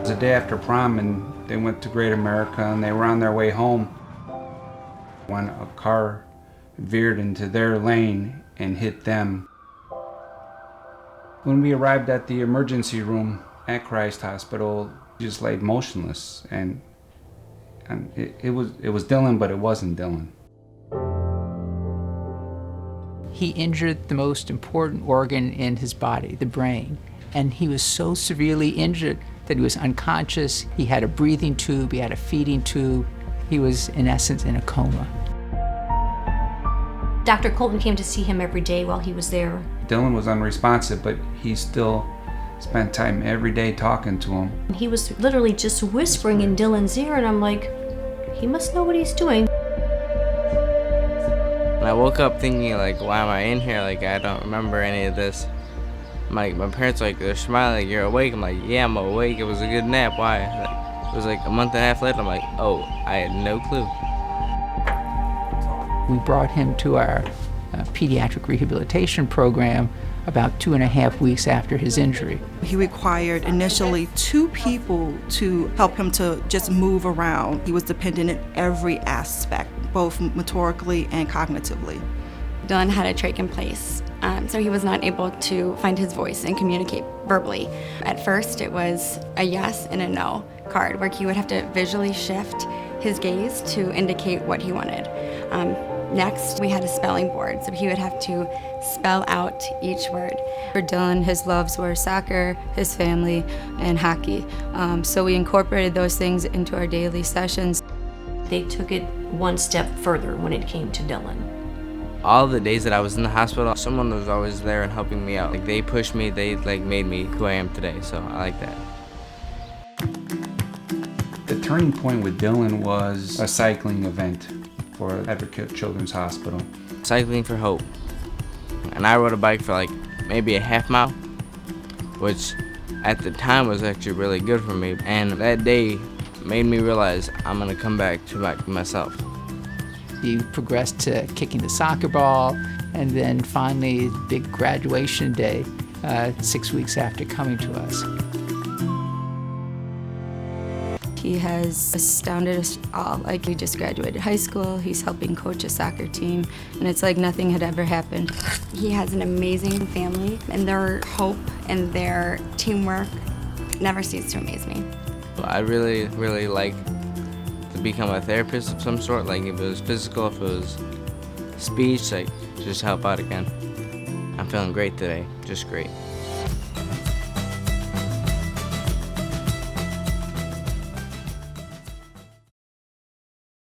was the day after prom, and they went to Great America, and they were on their way home when a car veered into their lane and hit them. When we arrived at the emergency room at Christ Hospital, he just laid motionless, and it was Dylan, but it wasn't Dylan. He injured the most important organ in his body, the brain, and he was so severely injured that he was unconscious. He had a breathing tube, he had a feeding tube. He was, in essence, in a coma. Dr. Colton came to see him every day while he was there. Dylan was unresponsive, but he still spent time every day talking to him. He was literally just whispering in Dylan's ear, and I'm like, he must know what he's doing. And I woke up thinking, like, why am I in here? Like, I don't remember any of this. My parents, like, they're smiling, like, you're awake. I'm like, yeah, I'm awake. It was a good nap. Why? Like, it was like a month and a half later. I'm like, oh, I had no clue. We brought him to our pediatric rehabilitation program about 2.5 weeks after his injury. He required initially 2 people to help him to just move around. He was dependent in every aspect, both motorically and cognitively. Dylan had a trach in place, so he was not able to find his voice and communicate verbally. At first, it was a yes and a no card, where he would have to visually shift his gaze to indicate what he wanted. Next, we had a spelling board, so he would have to spell out each word. For Dylan, his loves were soccer, his family, and hockey. So we incorporated those things into our daily sessions. They took it one step further when it came to Dylan. All the days that I was in the hospital, someone was always there and helping me out. Like, they pushed me, they like made me who I am today, so I like that. The turning point with Dylan was a cycling event for Advocate Children's Hospital. Cycling for Hope. And I rode a bike for like maybe a half mile, which at the time was actually really good for me. And that day made me realize I'm gonna come back to myself. He progressed to kicking the soccer ball, and then finally, big graduation day, 6 weeks after coming to us. He has astounded us all. Like, he just graduated high school, he's helping coach a soccer team, and it's like nothing had ever happened. He has an amazing family, and their hope and their teamwork never cease to amaze me. I really, really like to become a therapist of some sort, like if it was physical, if it was speech, like just help out again. I'm feeling great today, just great.